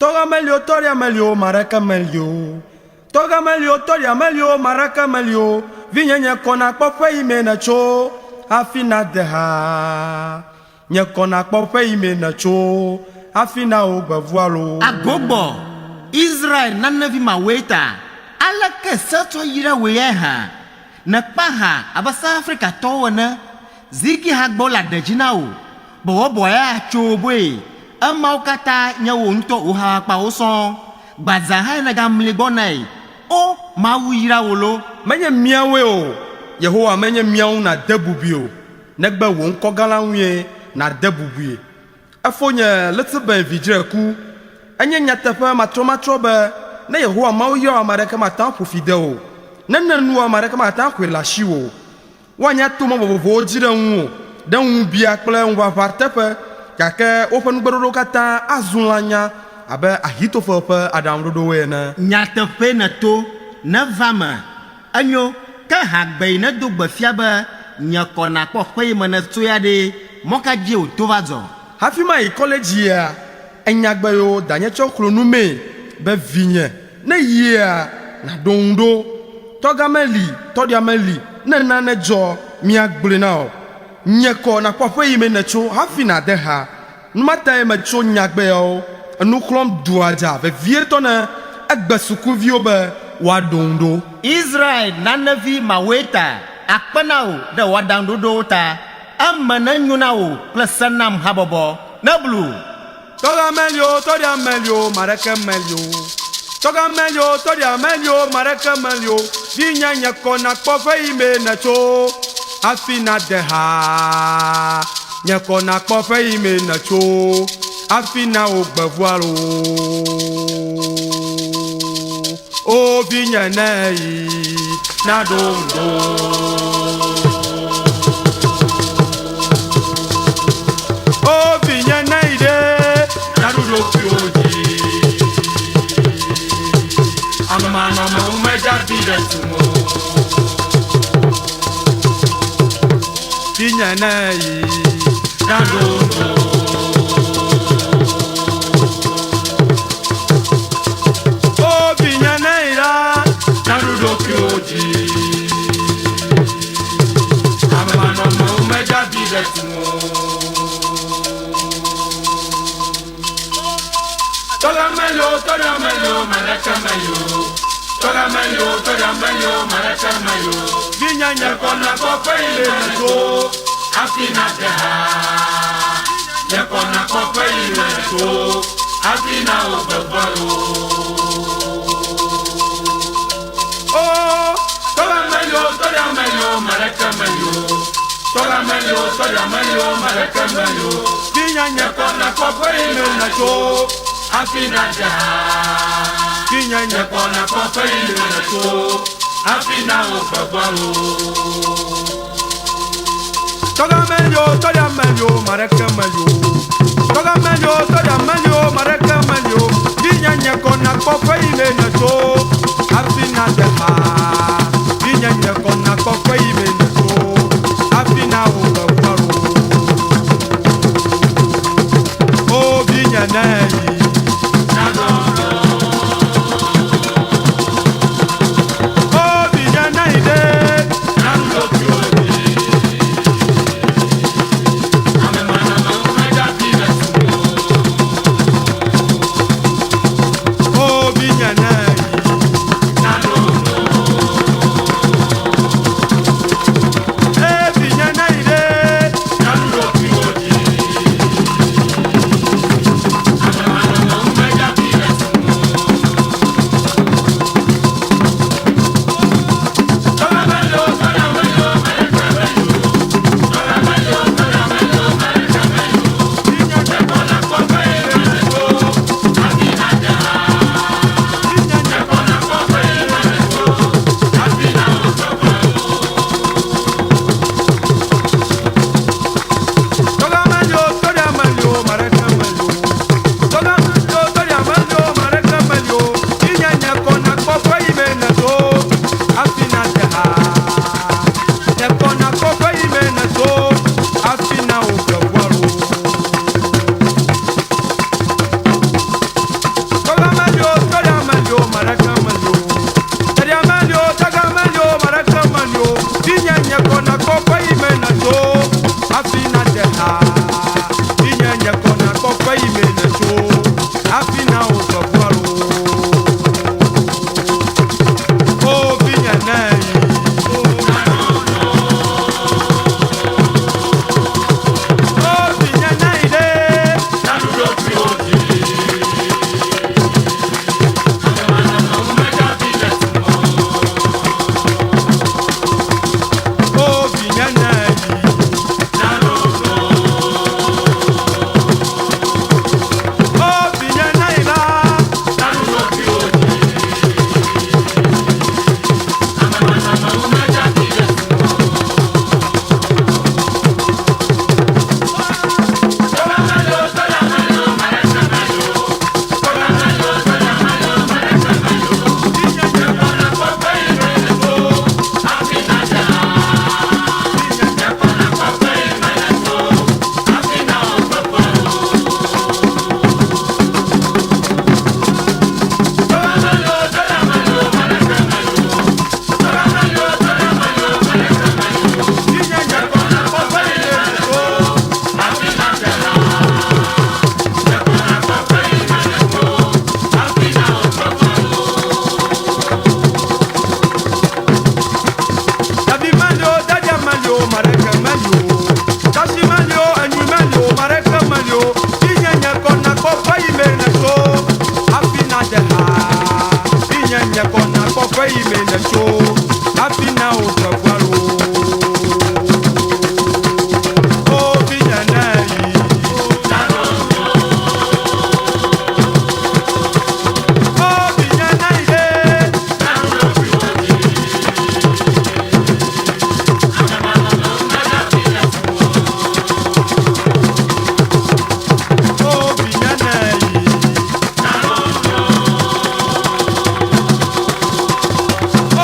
Toga melio, toria melio, maraca melio. Toga melio, toria melio, maraca melio. Vinha kona pofe imena cho, afina deha. Nya kona pofe imena cho, afina ogbavualo. Agobo, Israel nanavi maweta. Ala kesato yira weha. Nakpaha abasa Afrika towana. Ziki hagbola dejinao. Bo boya chobwe. Amaukata nyawonto uha pa oson. Bazaha na gamle bonai. O mawira wolo. Menye miawe o. Yehowa menye miawu na debubio. Negbe won kogalanwe na debubie. Afonye let's ben vidreku. Enye nyatefe matromatro be. Ne Yehowa mawira amareka matan profideo. Nenenu amareka matan kwelashi. Wanya tuma bobo jire nwo. Den bia kple nwa vartefe. Kake open gboro kata azulanya abe ahitofel pe adamrodo we na nyatefe na to na vama anyo ka hagbe na do gbafia ba nyakona kpo pe mana to ya de mokaje o to vazo hafi mai college ya enyagbe yo danye chokro nume be vinye na yia na dondo togameli todiameli na nejo miagble na o nyeko na kwafe ime na cho hafi na de ha nmata me cho nyagbe o enu klom duaja ve vierto na agbesuku vio be wa dondo Israel nanavi maweta akpanao de wadandodo ta amana nyunao plesanam habobo nablu toga melio todia melio mareke melio toga melio todia melio mareke melio vinya nyeko na kwafe ime na cho afina deha nyeko na kpofe ime na cho afina ogbavualo o vinya nei na dondo o vinya nei de na dondo kyoji amama umeja bide tumo vinya nei na dondo o vinya nei na dondo kyoji amama umeja bide tumo toga melio maraka melio toga melio maraka melio vinya nyakona kofe ile to afina deha nyakona kofe ile to afina obevalo oh toga melio maraka melio toga melio maraka melio vinya nyakona kofe ile to afina deha vinya nyakona kofe ile to afina obevalo toga melio mareke melio toga melio mareke melio vinya nyakona kofe ile na to afina deha vinya nyakona kofe ile na to afina obevalo o vinya nei yi me ne tso hafi na o dɔ gbalo o bi nyana yi. O bi nyana yi de. O bi nyana yi.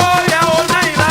O ya o na yi la.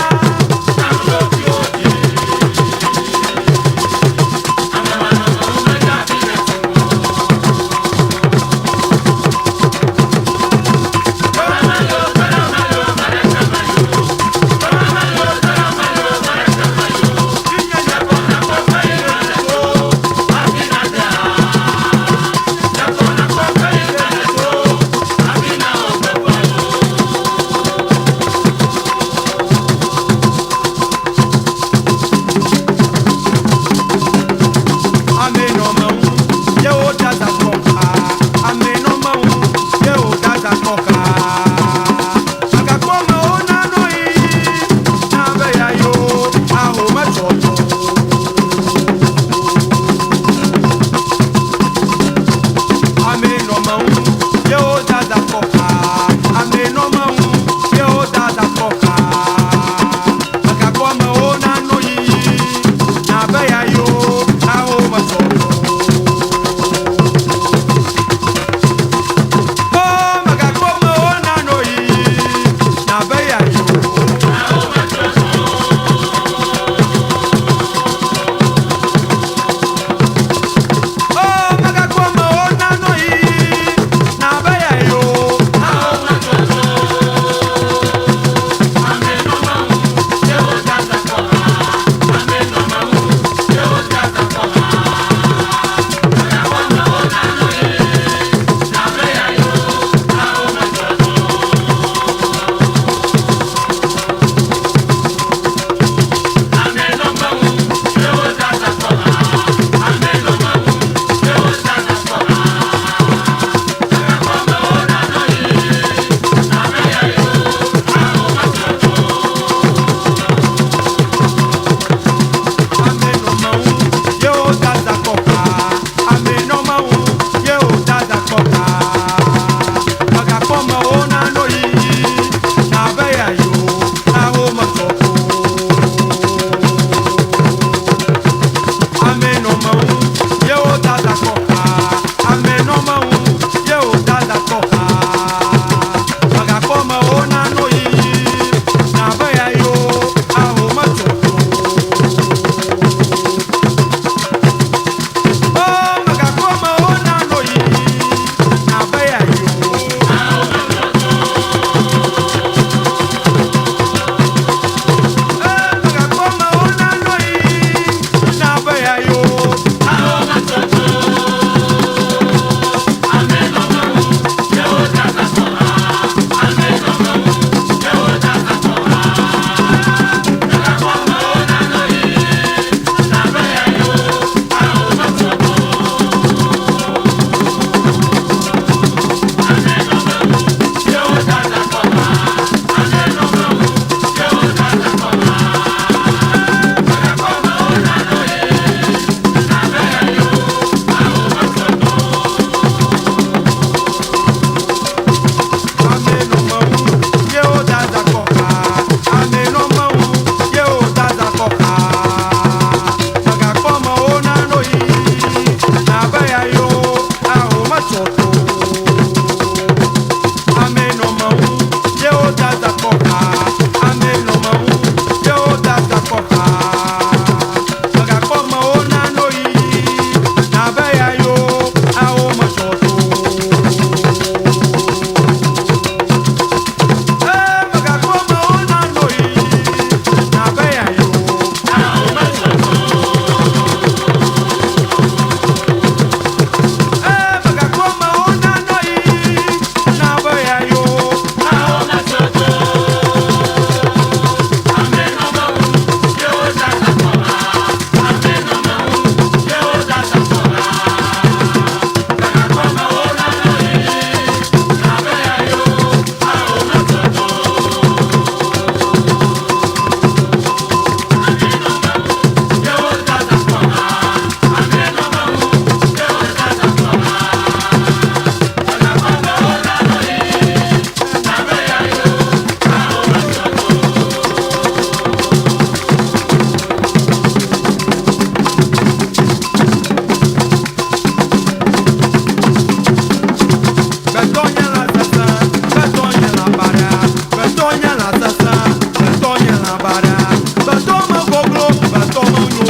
Betonya la sasa, betonya la bara, betonya la sasa, betonya la bara, betoma goglo, betoma no.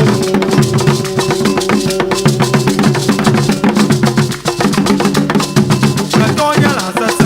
Betonya la sasa.